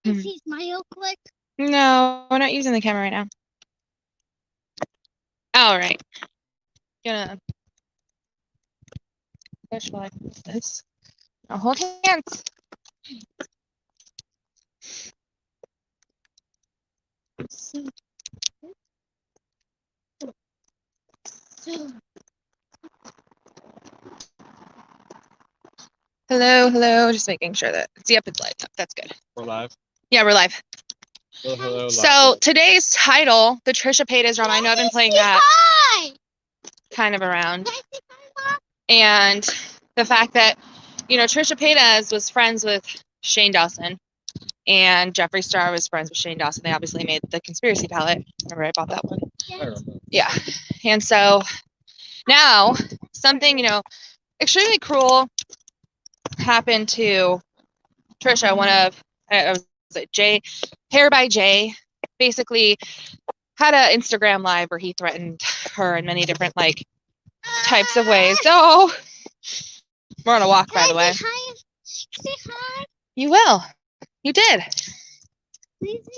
Is he smile click? No, we're not using the camera right now. All right. Gonna push like this. Now hold hands. Hello, hello. Just making sure that it's lighting up. That's good. We're live. Yeah, we're live. Hello, So today's title, the Trisha Paytas drum. I know I've been playing that kind of around, and the fact that Trisha Paytas was friends with Shane Dawson, and Jeffree Star was friends with Shane Dawson. They obviously made the conspiracy palette. Remember I bought that one? I remember. Yeah, and so now something extremely cruel happened to Trisha. One of Jay, Hair by Jay, basically had an Instagram live where he threatened her in many different types of ways. So we're on a walk, by the way. Say hi. You will. You did.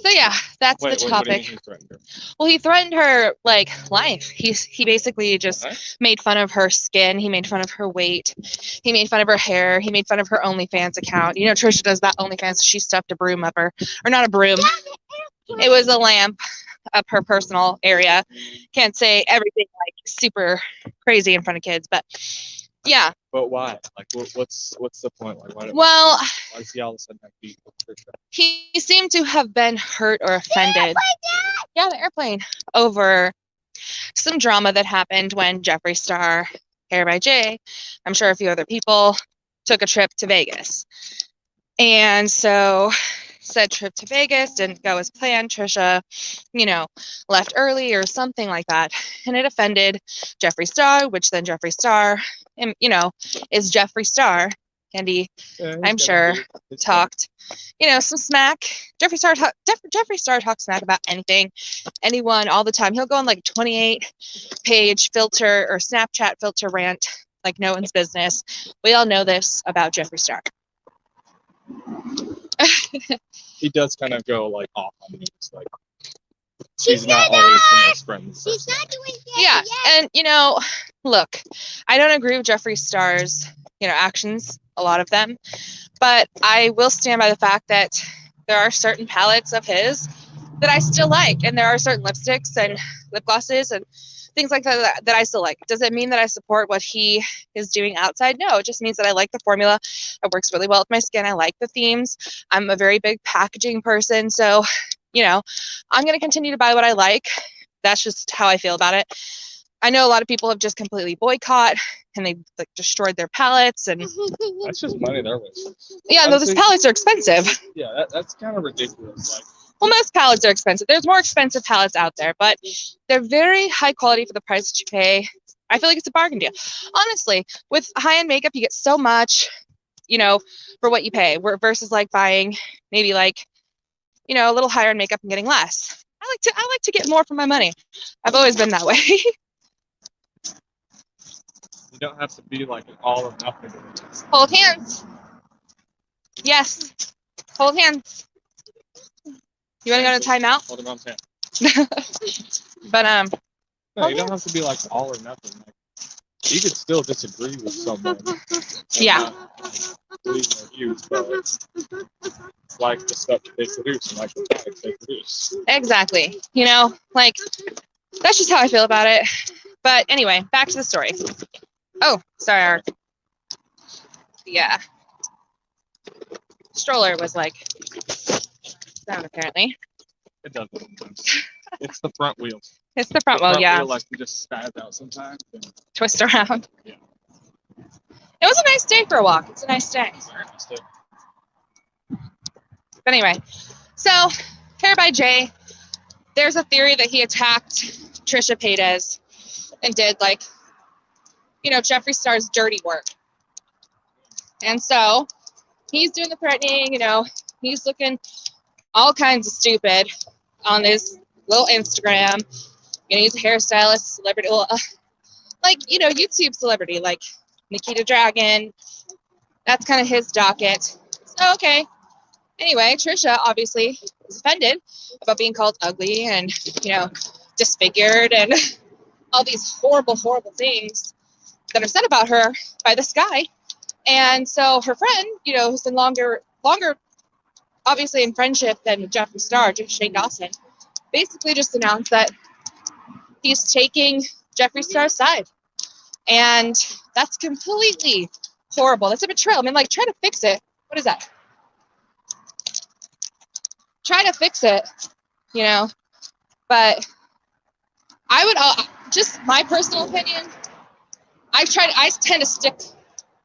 So yeah, that's the topic. What do you mean he threatened her? Well, he threatened her life. He basically just made fun of her skin. He made fun of her weight. He made fun of her hair. He made fun of her OnlyFans account. Trisha does that OnlyFans. She stuffed a broom up her, or not a broom. It was a lamp up her personal area. Can't say everything super crazy in front of kids, but yeah. But why? What's the point? Why does he all of a sudden have beef with Trisha? He seemed to have been hurt or offended. Yeah, the airplane over some drama that happened when Jeffree Star, Hair by Jay, I'm sure a few other people took a trip to Vegas. And so said trip to Vegas didn't go as planned. Trisha, left early or something like that. And it offended Jeffree Star, which then Jeffree Star, is Jeffree Star. And he, I'm sure, talked, some smack. Jeffree Star talks smack about anything, anyone, all the time. He'll go on 28-page filter or Snapchat filter rant like no one's business. We all know this about Jeffree Star. He does kind of go off on me. He's not always the most friendly. She's not doing that. Yeah, and look, I don't agree with Jeffree Star's actions, a lot of them, but I will stand by the fact that there are certain palettes of his that I still like, and there are certain lipsticks and lip glosses and things like that that I still like. Does it mean that I support what he is doing outside? No, it just means that I like the formula. It works really well with my skin. I like the themes. I'm a very big packaging person, so I'm going to continue to buy what I like. That's just how I feel about it. I know a lot of people have just completely boycott and they destroyed their palettes, and that's just money they're wasting. Yeah, no, those palettes are expensive. Yeah, that's kind of ridiculous. Well, most palettes are expensive. There's more expensive palettes out there, but they're very high quality for the price that you pay. I feel like it's a bargain deal. Honestly, with high-end makeup, you get so much, for what you pay, versus buying maybe a little higher end makeup and getting less. I like to get more for my money. I've always been that way. You don't have to be an all or nothing. Hold hands. Yes. Hold hands. You want to go to timeout? Hold him on hand. But no, you don't have to be all or nothing. You could still disagree with someone. Yeah. Believe in their views, but the stuff that they produce and the products they produce. Exactly. That's just how I feel about it. But anyway, back to the story. Oh, sorry. Yeah. Stroller was down apparently. It does. It's the front wheels. It's the front wheel, yeah. Wheel, you just spaz out sometimes. And twist around. Yeah. It was a nice day for a walk. It's a nice day. But anyway, so Hair by Jay, there's a theory that he attacked Trisha Paytas and did Jeffree Star's dirty work. And so he's doing the threatening, he's looking all kinds of stupid on his little Instagram. He's a hairstylist, celebrity, YouTube celebrity, Nikita Dragon. That's kind of his docket. So, okay, Anyway, Trisha obviously is offended about being called ugly and, disfigured and all these horrible, horrible things that are said about her by this guy. And so her friend, who's been longer, obviously in friendship than Jeffree Star, Shane Dawson, basically just announced that he's taking Jeffree Star's side. And that's completely horrible. That's a betrayal. I mean, try to fix it. What is that? Try to fix it, But I would, just my personal opinion, I tend to stick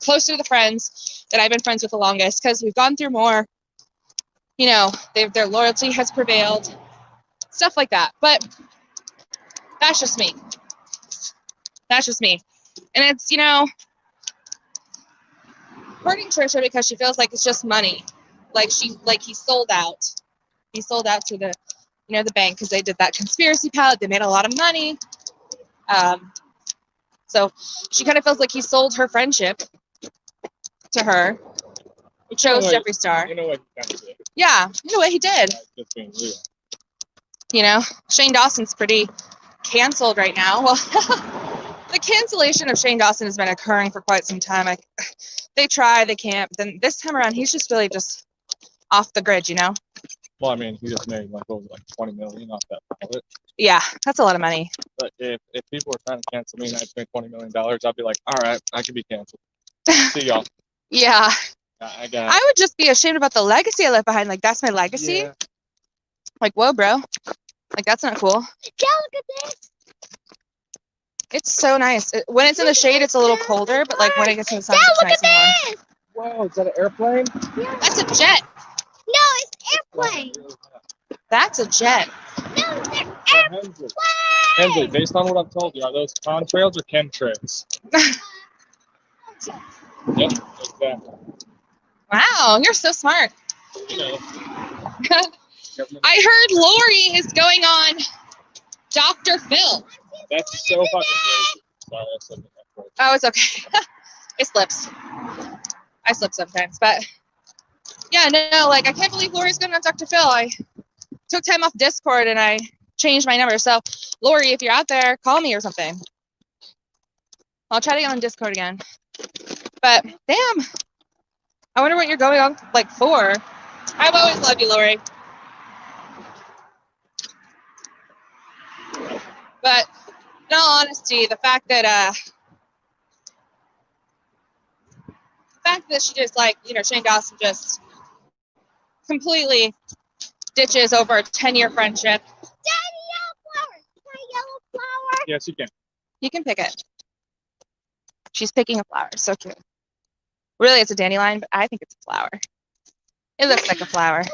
closer to the friends that I've been friends with the longest because we've gone through more. Their loyalty has prevailed, stuff like that. But that's just me. That's just me. And it's, hurting Trisha because she feels like it's just money. He sold out. He sold out to the, the bank because they did that conspiracy pallet. They made a lot of money. So she kind of feels like he sold her friendship to her. He chose Jeffree Star. You know what he kind of did. Yeah, you know what he did. Just being real. Shane Dawson's pretty canceled right now. Well, the cancellation of Shane Dawson has been occurring for quite some time. They try, they can't. But then this time around, he's just really just off the grid, Well, I mean, he just made like $20 million off that pilot. Yeah, that's a lot of money. But if people were trying to cancel me and I'd spend $20 million, I'd be like, all right, I can be canceled. See y'all. Yeah. I would just be ashamed about the legacy I left behind. That's my legacy. Yeah. Whoa, bro. That's not cool. Yeah, look at this. It's so nice. When it's in the shade, it's a little colder, but when it gets in the sun, it's nice and warm. Whoa, is that an airplane? Yeah. That's a jet. No, it's airplane. That's a jet. No, it's an airplane. Hensley, based on what I've told you, are those contrails or chemtrails? Yep, exactly. Wow, you're so smart. Government. I heard Lori is going on Dr. Phil. That's so fucking crazy. Sorry, I said that. Oh, it's okay. It slips. I slip sometimes, but yeah, no, I can't believe Lori's going on Dr. Phil. I took time off Discord and I changed my number. So, Lori, if you're out there, call me or something. I'll try to get on Discord again. But damn, I wonder what you're going on for. I've always loved you, Lori. But in all honesty, the fact that she just Shane Dawson just completely ditches over a 10-year friendship. Daddy, yellow flower. Is that a yellow flower? Yes, you can. You can pick it. She's picking a flower. So cute. Really, it's a dandelion, but I think it's a flower. It looks like a flower.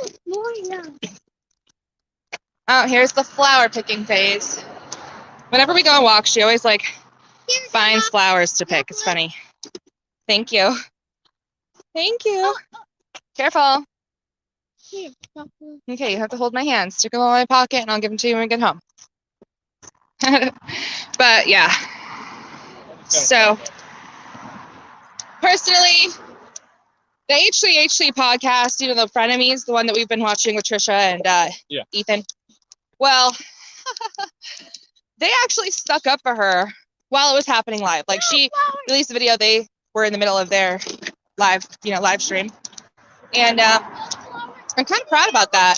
Oh, here's the flower picking phase. Whenever we go on walks, she always finds flowers to pick. It's funny. Thank you. Thank you. Careful. Okay, you have to hold my hand. Stick them in my pocket, and I'll give them to you when we get home. But yeah. So, personally, the H3H3 podcast, the Frenemies, the one that we've been watching with Trisha and Ethan. Well, they actually stuck up for her while it was happening live. She released a video. They were in the middle of their live stream. And I'm kind of proud about that.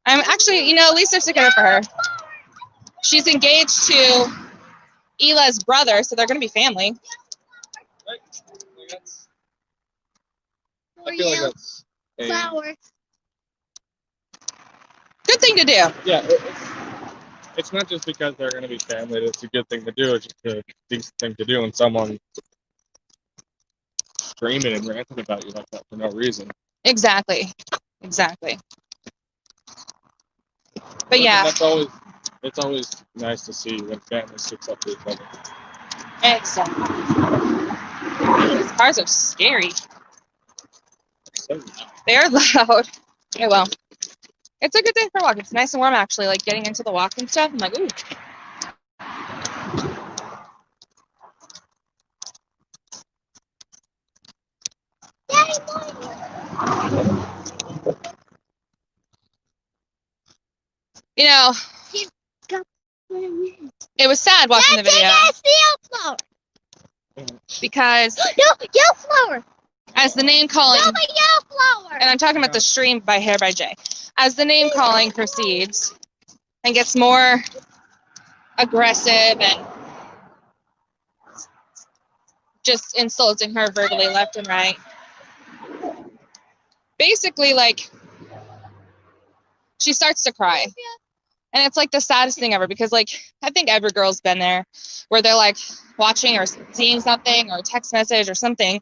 I'm actually, at least they're sticking up for her. She's engaged to Hila's brother, so they're going to be family. I feel like that's flower. Good thing to do. Yeah, it's not just because they're going to be family. It's a good thing to do. It's just a decent thing to do when someone screaming and ranting about you like that for no reason. Exactly. But yeah. It's always nice to see when families stick up to each other. Exactly. These cars are scary. So loud. They're loud. Yeah, well, it's a good day for a walk. It's nice and warm, actually. Getting into the walk and stuff. I'm ooh. Daddy, You know, it was sad watching the video Flower. because No, yellow flower. as the name calling, No, but yellow flower. and I'm talking about the stream by Hair by Jay, as the name calling proceeds and gets more aggressive and just insulting her verbally left and right. Basically, like, she starts to cry. And it's like the saddest thing ever because, like, I think every girl's been there where they're like watching or seeing something or a text message or something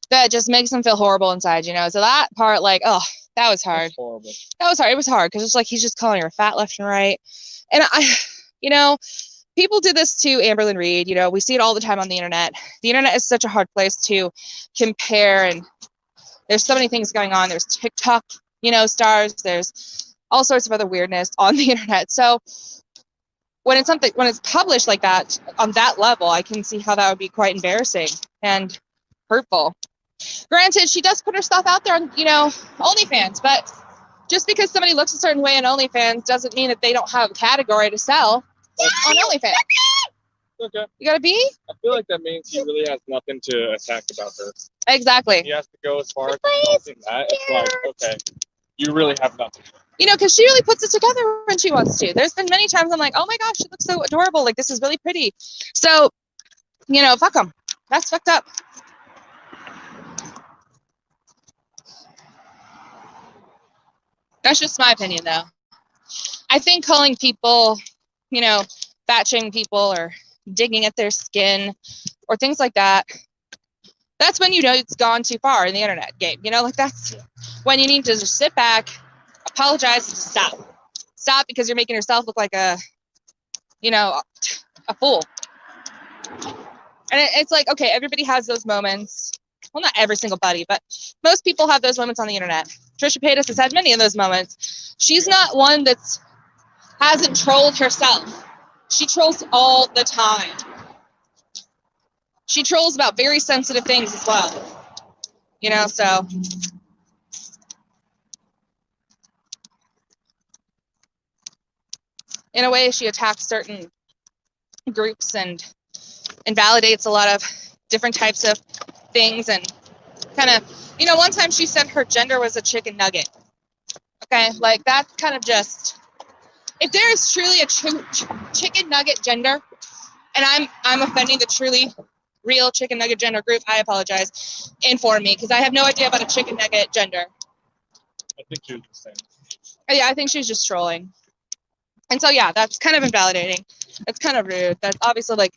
that just makes them feel horrible inside, you know? So that part, like, oh, that was hard. That's horrible. That was hard. It was hard because it's like he's just calling her fat left and right. And you know, people do this to Amberlynn Reed. You know, we see it all the time on the internet. The internet is such a hard place to compare, and there's so many things going on. There's TikTok, you know, stars. There's all sorts of other weirdness on the internet. So when it's published like that on that level, I can see how that would be quite embarrassing and hurtful. Granted, she does put her stuff out there on, you know, OnlyFans, but just because somebody looks a certain way on OnlyFans doesn't mean that they don't have a category to sell on OnlyFans. Okay. You gotta be? I feel like that means he really has nothing to attack about her. Exactly. He has to go as far as insulting that. It's like, okay, you really have nothing. You know, because she really puts it together when she wants to. There's been many times I'm like, oh my gosh, she looks so adorable. Like, this is really pretty. So, you know, fuck them. That's fucked up. That's just my opinion, though. I think calling people, you know, fat shaming people or digging at their skin or things like that, that's when you know it's gone too far in the internet game. You know, like that's when you need to just sit back, apologize, and just stop. Stop because you're making yourself look like a, you know, a fool. And it's like, okay, everybody has those moments. Well, not every single buddy, but most people have those moments on the internet. Trisha Paytas has had many of those moments. She's not one that's hasn't trolled herself. She trolls all the time. She trolls about very sensitive things as well. You know, so. In a way, she attacks certain groups and invalidates a lot of different types of things and kind of, you know, one time she said her gender was a chicken nugget. Okay, like that's kind of just, if there is truly a chicken nugget gender, and I'm offending the truly real chicken nugget gender group, I apologize. Inform me, because I have no idea about a chicken nugget gender. I think she was the same. Yeah, I think she's just trolling. And so, yeah, that's kind of invalidating. That's kind of rude. That's obviously, like,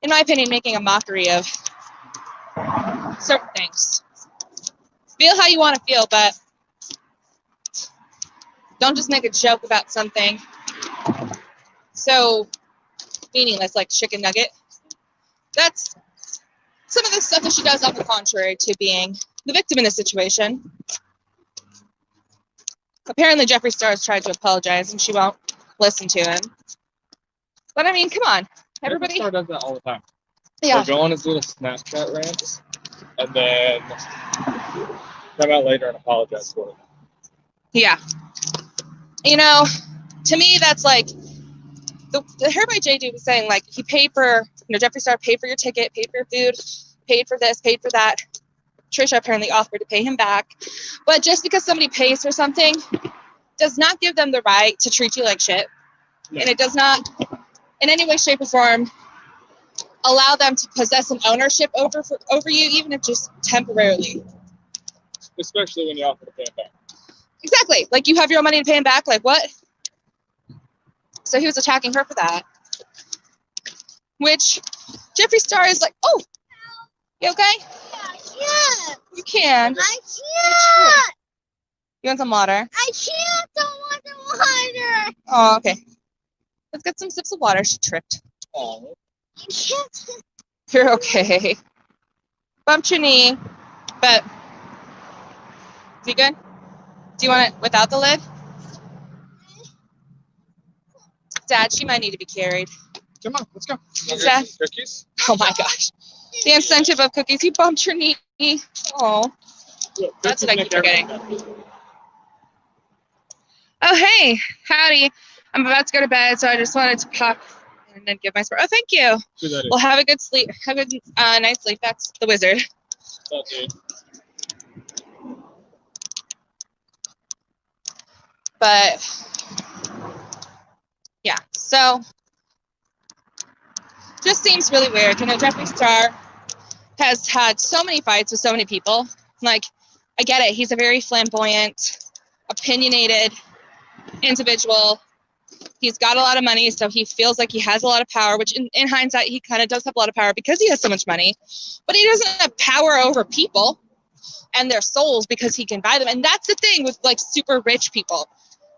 in my opinion, making a mockery of certain things. Feel how you want to feel, but don't just make a joke about something so meaningless like chicken nugget. That's some of the stuff that she does on the contrary to being the victim in this situation. Apparently Jeffree Star has tried to apologize and she won't listen to him. But I mean, come on. Everybody Jeffree Star does that all the time. Yeah. He'll go on his little Snapchat rants and then come out later and apologize for it. Yeah. You know, to me, that's like, the Hair by Jay dude was saying, like, he paid for, you know, Jeffree Star paid for your ticket, paid for your food, paid for this, paid for that. Trisha apparently offered to pay him back. But just because somebody pays for something does not give them the right to treat you like shit. Yeah. And it does not, in any way, shape, or form, allow them to possess an ownership over you, even if just temporarily. Especially when you offer to pay him back. Exactly. Like, you have your own money to pay him back? Like, what? So he was attacking her for that. Which Jeffree Star is like, oh, you okay? Yeah. You can. I can't. You want some water? I can't. Don't want the water. Oh, okay. Let's get some sips of water. She tripped. Oh. I can't. You're okay. Bumped your knee, but is you good? Do you want it without the lid? Dad, she might need to be carried. Come on, let's go. Dad. Cookies? Oh my gosh. The incentive of cookies. You bumped your knee. Oh. That's what I keep forgetting. Oh, hey, howdy. I'm about to go to bed, so I just wanted to pop and then give my support. Oh, thank you. Well, have a good sleep. Have a good night sleep. That's the wizard. But yeah, so just seems really weird. You know, Jeffree Star has had so many fights with so many people. Like, I get it. He's a very flamboyant, opinionated individual. He's got a lot of money, so he feels like he has a lot of power, which in hindsight, he kind of does have a lot of power because he has so much money. But he doesn't have power over people and their souls because he can buy them. And that's the thing with like super rich people,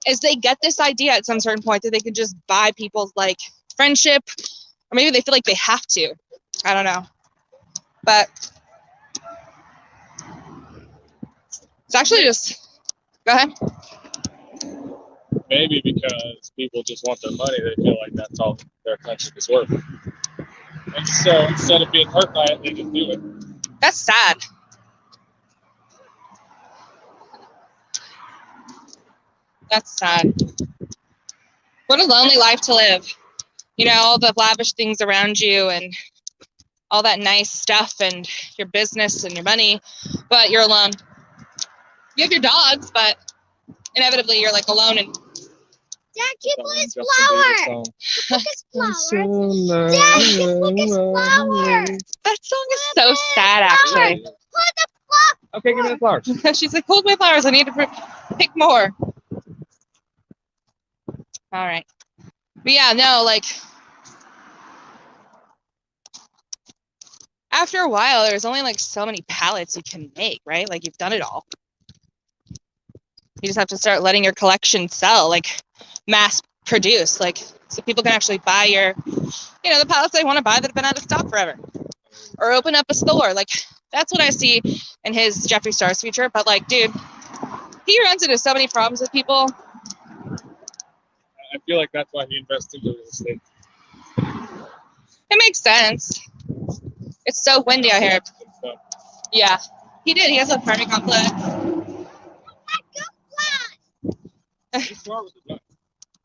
is they get this idea at some certain point that they can just buy people's like friendship, or maybe they feel like they have to. I don't know. But it's actually just, go ahead. Maybe because people just want their money, they feel like that's all their attention is worth. And so instead of being hurt by it, they just do it. That's sad. That's sad. What a lonely life to live. You know, all the lavish things around you and all that nice stuff and your business and your money, but you're alone. You have your dogs, but inevitably you're like alone. And Dad, keep look his flower. Look his flower. Dad, keep look his flower. That song is so sad, actually. Look the flower. Okay, give me the flowers. She's like, hold my flowers. I need to pick more. All right. But yeah, no, like, after a while, there's only like so many palettes you can make, right? Like, you've done it all. You just have to start letting your collection sell, like mass produce, like, so people can actually buy your, you know, the palettes they want to buy that have been out of stock forever. Or open up a store. Like, that's what I see in his Jeffree Star's future. But like, dude, he runs into so many problems with people. I feel like that's why he invested in real estate. It makes sense. It's so windy out here. Yeah, he did. He has an apartment complex.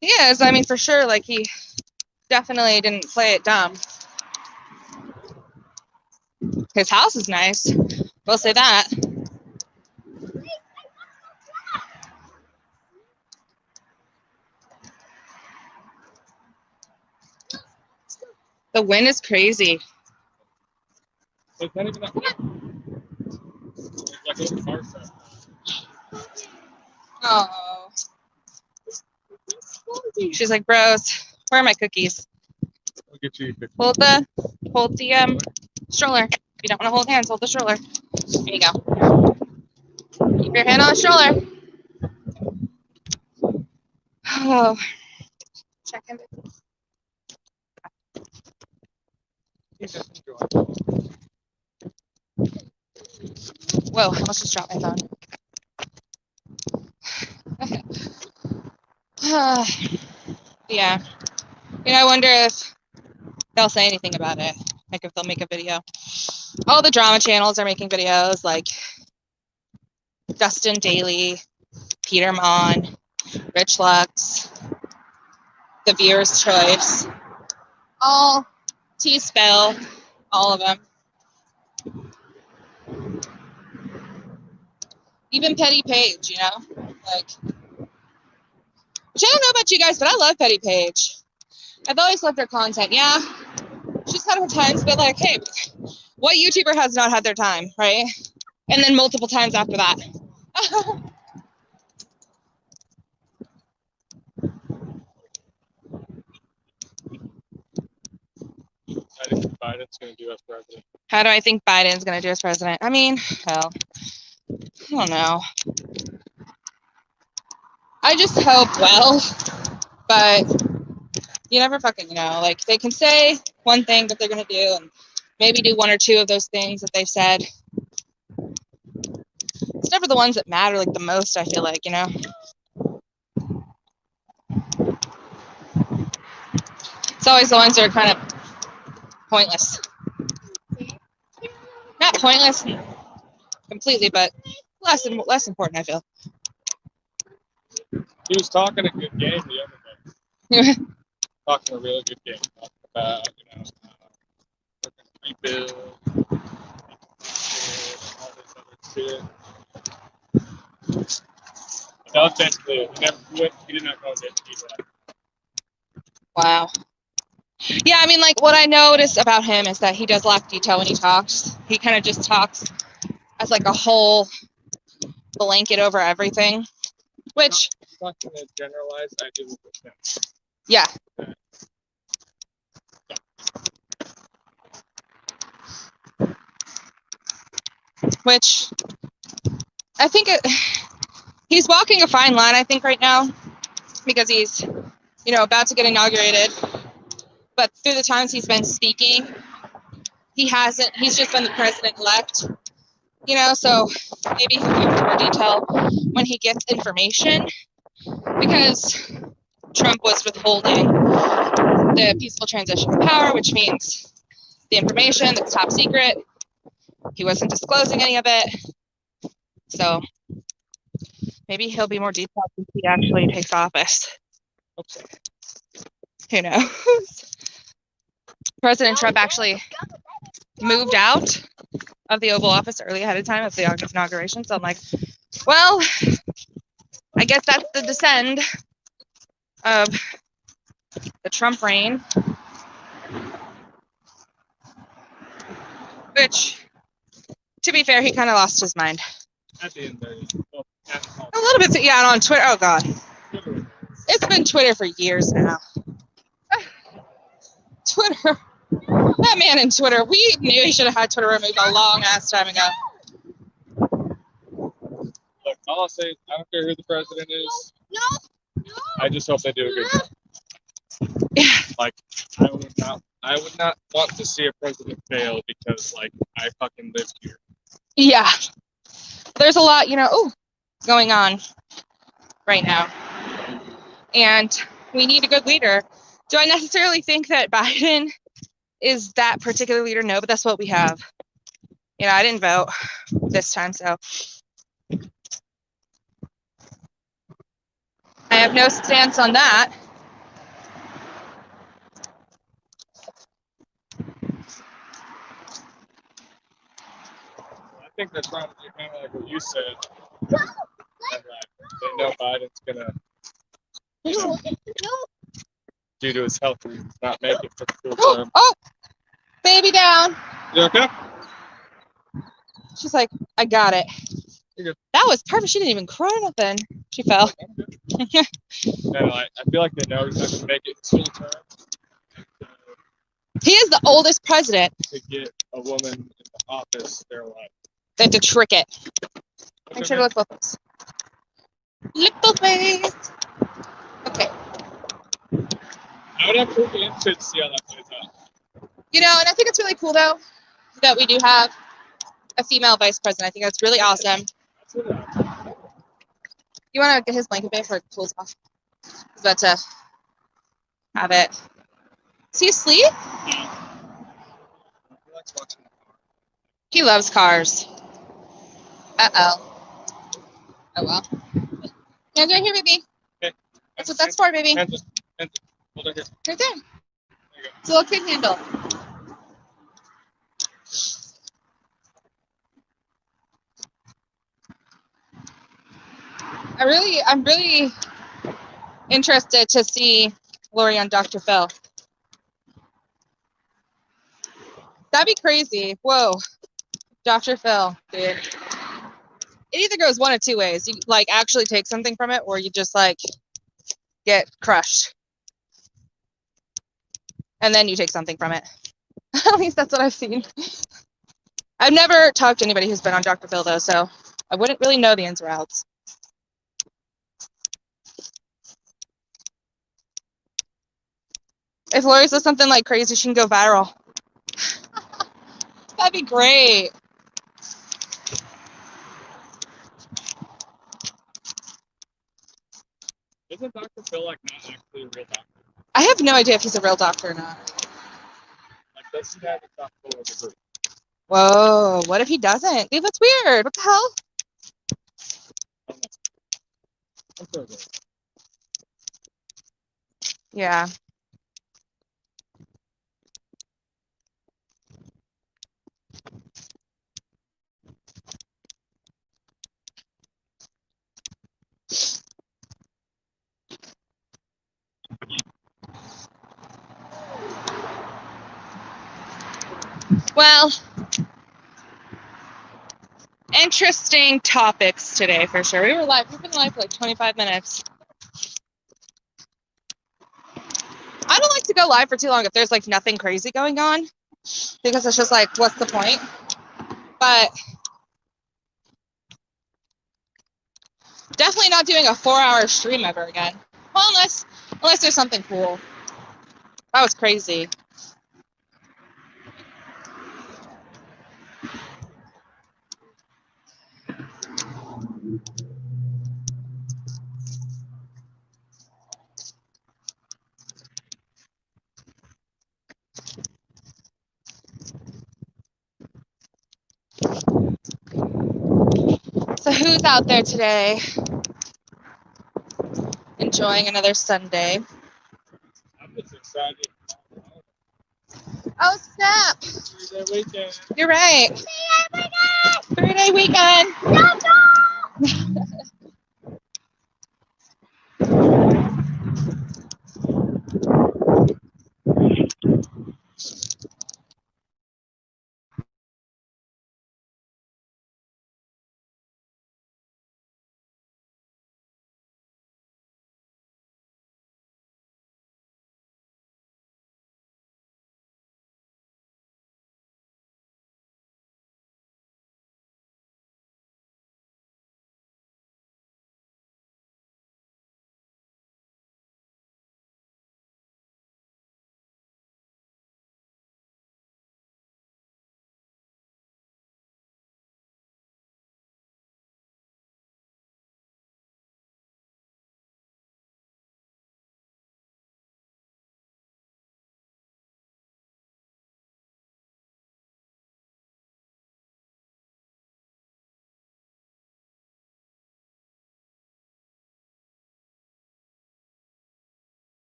He is. I mean, for sure. Like, he definitely didn't play it dumb. His house is nice. We'll say that. The wind is crazy. It's not even that bad. It's like a car set. Oh. She's like, bros, where are my cookies? I'll get you a Hold the stroller. If you don't want to hold hands, hold the stroller. There you go. Keep your hand on the stroller. Oh. Check in. Whoa, I almost just dropped my phone. Yeah. You know, I wonder if they'll say anything about it. Like, if they'll make a video. All the drama channels are making videos, like Dustin Daily, Peter Mon, Rich Lux, The Viewer's Choice, all T-Spell, all of them. Even Petty Page, you know? Like, which I don't know about you guys, but I love Petty Page. I've always loved her content. Yeah, she's had her times, but like, hey, what YouTuber has not had their time, right? And then multiple times after that. I think Biden's going to do as president. How do I think Biden's going to do as president? I mean, hell, I don't know. I just hope well, but you never fucking know. Like, they can say one thing that they're going to do and maybe do one or two of those things that they've said. It's never the ones that matter like the most, I feel like, you know? It's always the ones that are kind of pointless. Not pointless completely, but less important, I feel. He was talking a good game the other day. Talking a really good game. Talking about, rebuild, all this other shit. That was basically it. He did not go against either. Wow. Yeah, I mean, like, what I noticed about him is that he does lack detail when he talks. He kind of just talks as like a whole blanket over everything, which Not going to generalize. I do understand. yeah. Which I think he's walking a fine line, I think, right now, because he's, about to get inaugurated. But through the times he's been speaking, he's just been the president-elect, so maybe he'll give more detail when he gets information, because Trump was withholding the peaceful transition of power, which means the information that's top secret, he wasn't disclosing any of it. So maybe he'll be more detailed when he actually takes office. Okay. Who knows? President Trump actually moved out of the Oval Office early ahead of time of the inauguration. So I'm like, well, I guess that's the descend of the Trump reign. Which, to be fair, he kind of lost his mind. At the end there. A little bit, yeah, on Twitter. Oh, God. It's been Twitter for years now. Twitter. That man in Twitter, we knew he should have had Twitter removed a long-ass time ago. Look, all I'll say is I don't care who the president is. No. I just hope they do a good job. Yeah. Like, I would not want to see a president fail because, like, I fucking live here. Yeah. There's a lot, going on right now. And we need a good leader. Do I necessarily think that Biden is that particular leader? No, but that's what we have. I didn't vote this time, so I have no stance on that. I think that's probably kind of like what you said. And, they know Biden's gonna, due to his health, not make it for the full term. Oh, baby down. You okay? She's like, I got it. You're good. That was perfect. She didn't even cry or nothing. She fell. And I feel like they know he's not gonna make it full term. He is the oldest president. To get a woman in the office, they're like, Then to trick it. Make sure to look both ways. Look both ways. Okay. I would have to be interested to see how that plays out. And I think it's really cool, though, that we do have a female vice president. I think that's really awesome. You want to get his blanket bag before it cools off? He's about to have it. Is he asleep? He loves cars. Uh-oh. Oh, well. Hands right here, baby. Okay. That's what that's for, baby. Hands. Hold it here. Right there. It's a little kid handle. I'm really interested to see Lori on Dr. Phil. That'd be crazy. Whoa. Dr. Phil, dude. It either goes one of two ways. You actually take something from it, or you just get crushed. And then you take something from it. At least that's what I've seen. I've never talked to anybody who's been on Dr. Phil, though, so I wouldn't really know the ins and outs. If Lori says something crazy, she can go viral. That'd be great. Isn't Dr. Phil not actually a real doctor? I have no idea if he's a real doctor or not. Does he have a doctor as a group? Whoa, what if he doesn't? Dude, that's weird. What the hell? That's okay. Yeah. Well, interesting topics today for sure. We've been live for like 25 minutes. I don't like to go live for too long if there's like nothing crazy going on, because it's just like, what's the point? But definitely not doing a 4-hour stream ever again. Well, unless there's something cool. That was crazy. So who's out there today enjoying another Sunday? I'm just excited. Oh, snap. 3-day weekend. You're right. 3-day weekend.